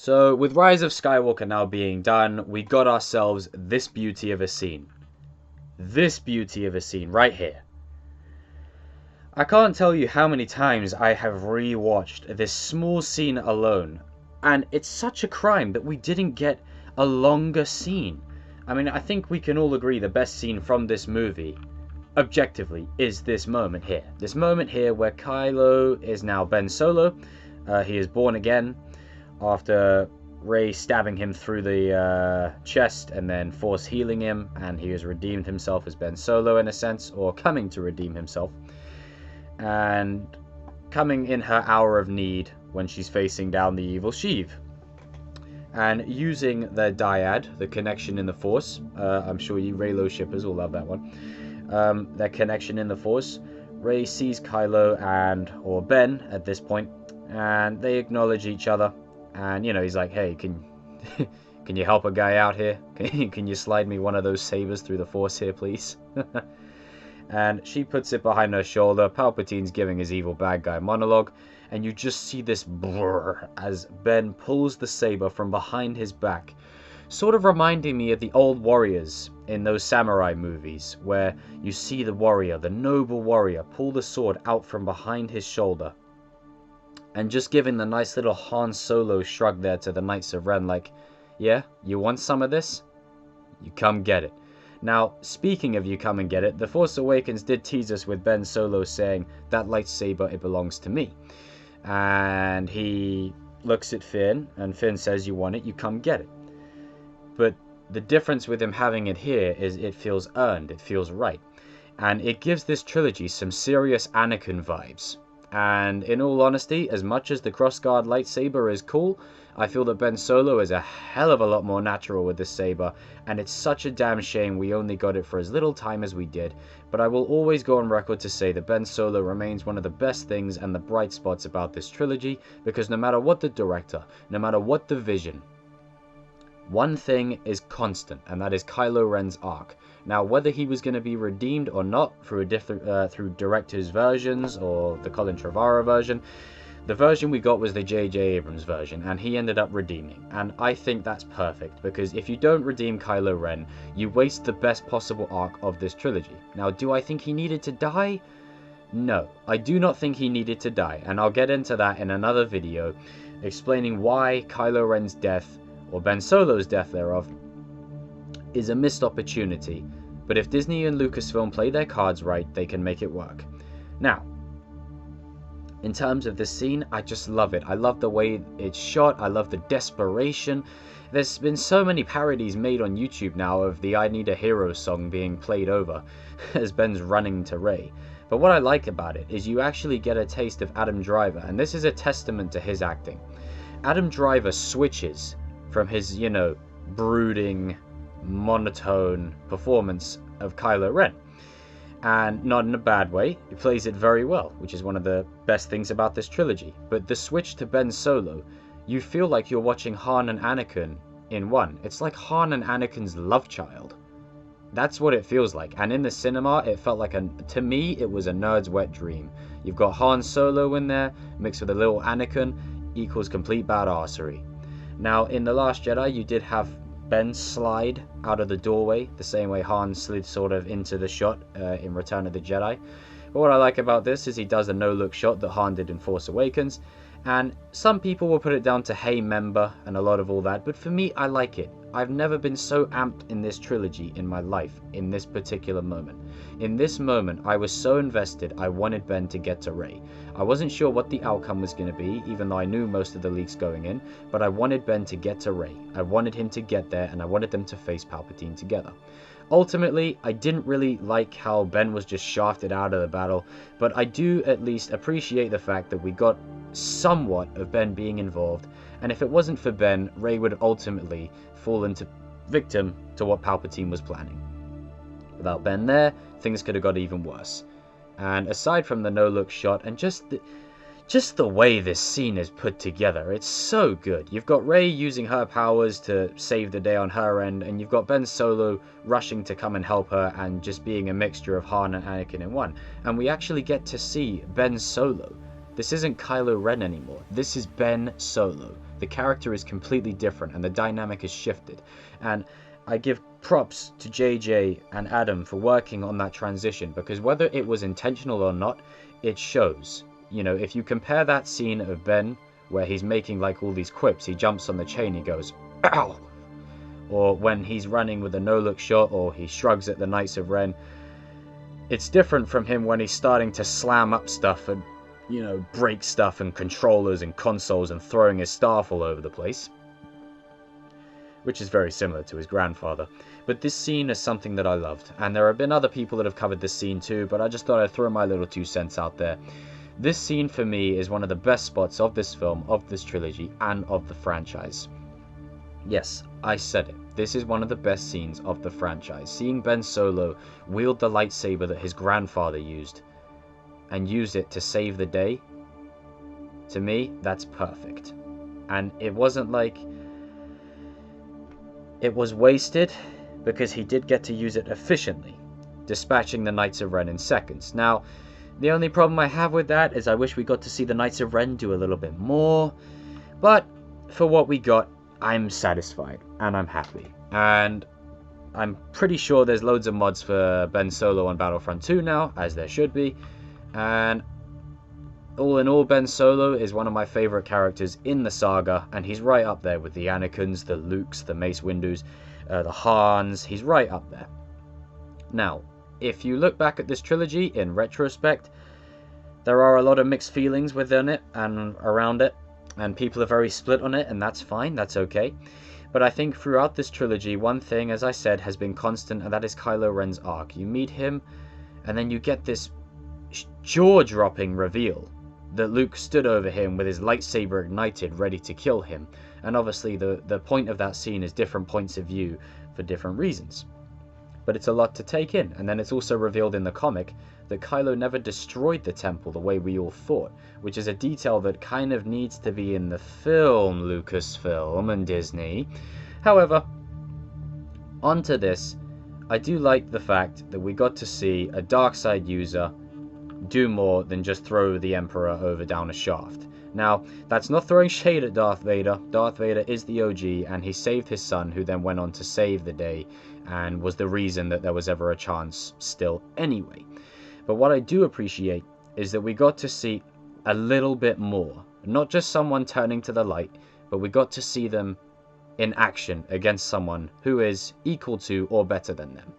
So, with Rise of Skywalker now being done, we got ourselves this beauty of a scene. This beauty of a scene right here. I can't tell you how many times I have rewatched this small scene alone, and it's such a crime that we didn't get a longer scene. I mean, I think we can all agree the best scene from this movie, objectively, is this moment here. This moment here where Kylo is now Ben Solo. He is born again after Rey stabbing him through the chest and then force healing him, and he has redeemed himself as Ben Solo in a sense, or coming to redeem himself, and coming in her hour of need when she's facing down the evil Sheev, and using their dyad, the connection in the Force. I'm sure you Reylo shippers will love that one. Their connection in the Force. Rey sees Kylo or Ben at this point, and they acknowledge each other. And, you know, he's like, hey, can you help a guy out here? Can you slide me one of those sabers through the Force here, please? And she puts it behind her shoulder. Palpatine's giving his evil bad guy monologue. And you just see this blur as Ben pulls the saber from behind his back. Sort of reminding me of the old warriors in those samurai movies, where you see the warrior, the noble warrior, pull the sword out from behind his shoulder. And just giving the nice little Han Solo shrug there to the Knights of Ren, like, yeah, you want some of this? You come get it. Now, speaking of you come and get it, The Force Awakens did tease us with Ben Solo saying, that lightsaber, it belongs to me. And he looks at Finn, and Finn says, you want it, you come get it. But the difference with him having it here is it feels earned, it feels right. And it gives this trilogy some serious Anakin vibes. And in all honesty, as much as the crossguard lightsaber is cool, I feel that Ben Solo is a hell of a lot more natural with this saber, and it's such a damn shame we only got it for as little time as we did. But I will always go on record to say that Ben Solo remains one of the best things and the bright spots about this trilogy, because no matter what the director, no matter what the vision, one thing is constant, and that is Kylo Ren's arc. Now, whether he was going to be redeemed or not through through director's versions or the Colin Trevorrow version, the version we got was the J.J. Abrams version, and he ended up redeeming. And I think that's perfect, because if you don't redeem Kylo Ren, you waste the best possible arc of this trilogy. Now, do I think he needed to die? No, I do not think he needed to die, and I'll get into that in another video, explaining why Kylo Ren's death, or Ben Solo's death thereof, is a missed opportunity. But if Disney and Lucasfilm play their cards right, they can make it work. Now, in terms of this scene, I just love it. I love the way it's shot. I love the desperation. There's been so many parodies made on YouTube now of the I Need a Hero song being played over as Ben's running to Rey. But what I like about it is you actually get a taste of Adam Driver, and this is a testament to his acting. Adam Driver switches from his, you know, brooding, monotone performance of Kylo Ren, and not in a bad way. He plays it very well, which is one of the best things about this trilogy. But the switch to Ben Solo, you feel like you're watching Han and Anakin in one. It's like Han and Anakin's love child. That's what it feels like. And in the cinema, it felt like to me, it was a nerd's wet dream. You've got Han Solo in there, mixed with a little Anakin, equals complete badassery. Now, in The Last Jedi, you did have Ben slide out of the doorway, the same way Han slid sort of into the shot in Return of the Jedi. But what I like about this is he does a no-look shot that Han did in Force Awakens, and some people will put it down to hey member and a lot of all that, but for me, I like it. I've never been so amped in this trilogy in my life, in this particular moment. In this moment, I was so invested, I wanted Ben to get to Rey. I wasn't sure what the outcome was going to be, even though I knew most of the leaks going in, but I wanted Ben to get to Rey. I wanted him to get there, and I wanted them to face Palpatine together. Ultimately, I didn't really like how Ben was just shafted out of the battle, but I do at least appreciate the fact that we got somewhat of Ben being involved, and if it wasn't for Ben, Rey would ultimately fall into victim to what Palpatine was planning. Without Ben there, things could have got even worse. And aside from the no-look shot and just the way this scene is put together, it's so good. You've got Rey using her powers to save the day on her end, and you've got Ben Solo rushing to come and help her and just being a mixture of Han and Anakin in one. And we actually get to see Ben Solo. This isn't Kylo Ren anymore. This is Ben Solo. The character is completely different and the dynamic is shifted. And I give props to JJ and Adam for working on that transition, because whether it was intentional or not, it shows. You know, if you compare that scene of Ben where he's making like all these quips, he jumps on the chain, he goes, ow! Or when he's running with a no-look shot, or he shrugs at the Knights of Ren, it's different from him when he's starting to slam up stuff and, you know, break stuff and controllers and consoles and throwing his staff all over the place, which is very similar to his grandfather. But this scene is something that I loved, and there have been other people that have covered this scene too, but I just thought I'd throw my little 2 cents out there. This scene for me is one of the best spots of this film, of this trilogy, and of the franchise. Yes, I said it. This is one of the best scenes of the franchise. Seeing Ben Solo wield the lightsaber that his grandfather used, and use it to save the day, to me, that's perfect. And it wasn't like it was wasted, because he did get to use it efficiently, dispatching the Knights of Ren in seconds. Now, the only problem I have with that is I wish we got to see the Knights of Ren do a little bit more, but for what we got, I'm satisfied, and I'm happy. And I'm pretty sure there's loads of mods for Ben Solo on Battlefront 2 now, as there should be. And all in all, Ben Solo is one of my favourite characters in the saga, and he's right up there with the Anakins, the Lukes, the Mace Windus, the Hans. He's right up there. Now, if you look back at this trilogy in retrospect, there are a lot of mixed feelings within it and around it, and people are very split on it, and that's fine, that's okay. But I think throughout this trilogy, one thing, as I said, has been constant, and that is Kylo Ren's arc. You meet him, and then you get this jaw-dropping reveal that Luke stood over him with his lightsaber ignited, ready to kill him. And obviously the point of that scene is different points of view for different reasons. But it's a lot to take in. And then it's also revealed in the comic that Kylo never destroyed the temple the way we all thought, which is a detail that kind of needs to be in the film, Lucasfilm and Disney. However, onto this, I do like the fact that we got to see a dark side user do more than just throw the Emperor over down a shaft. Now, that's not throwing shade at Darth Vader. Darth Vader is the OG, and he saved his son, who then went on to save the day, and was the reason that there was ever a chance still anyway. But what I do appreciate is that we got to see a little bit more. Not just someone turning to the light, but we got to see them in action against someone who is equal to or better than them.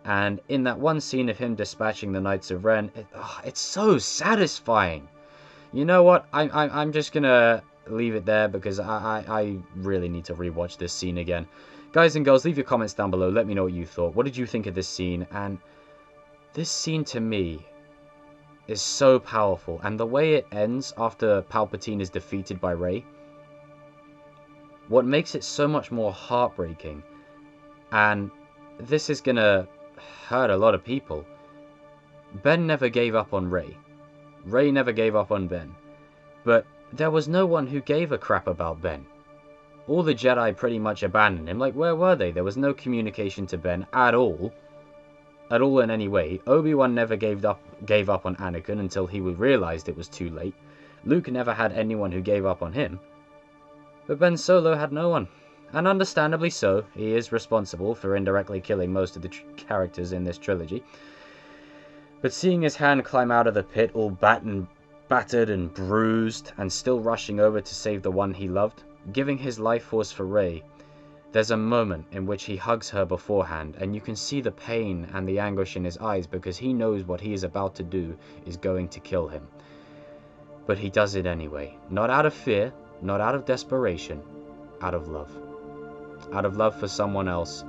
And in that one scene of him dispatching the Knights of Ren, it's so satisfying. You know what? I'm just gonna leave it there, because I really need to rewatch this scene again. Guys and girls, leave your comments down below. Let me know what you thought. What did you think of this scene? And this scene to me is so powerful. And the way it ends after Palpatine is defeated by Rey, what makes it so much more heartbreaking, and this is gonna hurt a lot of people, Ben never gave up on Rey. Rey never gave up on Ben. But there was no one who gave a crap about Ben. All the Jedi pretty much abandoned him. Like, where were they? There was no communication to Ben at all. At all in any way. Obi-Wan never gave up on Anakin until he realized it was too late. Luke never had anyone who gave up on him. But Ben Solo had no one. And understandably so. He is responsible for indirectly killing most of the characters in this trilogy. But seeing his hand climb out of the pit all battered and bruised, and still rushing over to save the one he loved, giving his life force for Rey, there's a moment in which he hugs her beforehand, and you can see the pain and the anguish in his eyes, because he knows what he is about to do is going to kill him. But he does it anyway. Not out of fear, not out of desperation, out of love. Out of love for someone else,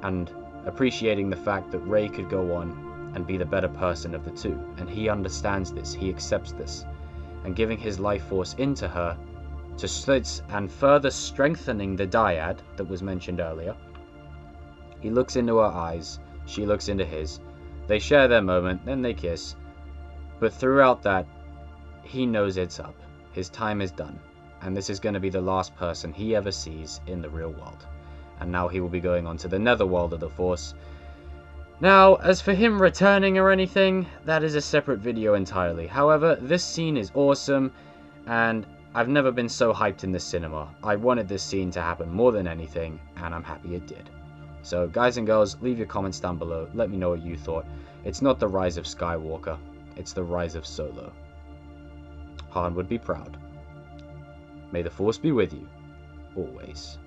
and appreciating the fact that Rey could go on and be the better person of the two. And he understands this, he accepts this. And giving his life force into her to slits and further strengthening the dyad that was mentioned earlier. He looks into her eyes, she looks into his. They share their moment, then they kiss. But throughout that, he knows it's up. His time is done. And this is going to be the last person he ever sees in the real world. And now he will be going on to the netherworld of the Force. Now, as for him returning or anything, that is a separate video entirely. However, this scene is awesome, and I've never been so hyped in the cinema. I wanted this scene to happen more than anything, and I'm happy it did. So guys and girls, leave your comments down below, let me know what you thought. It's not the rise of Skywalker, it's the rise of Solo. Han would be proud. May the Force be with you, always.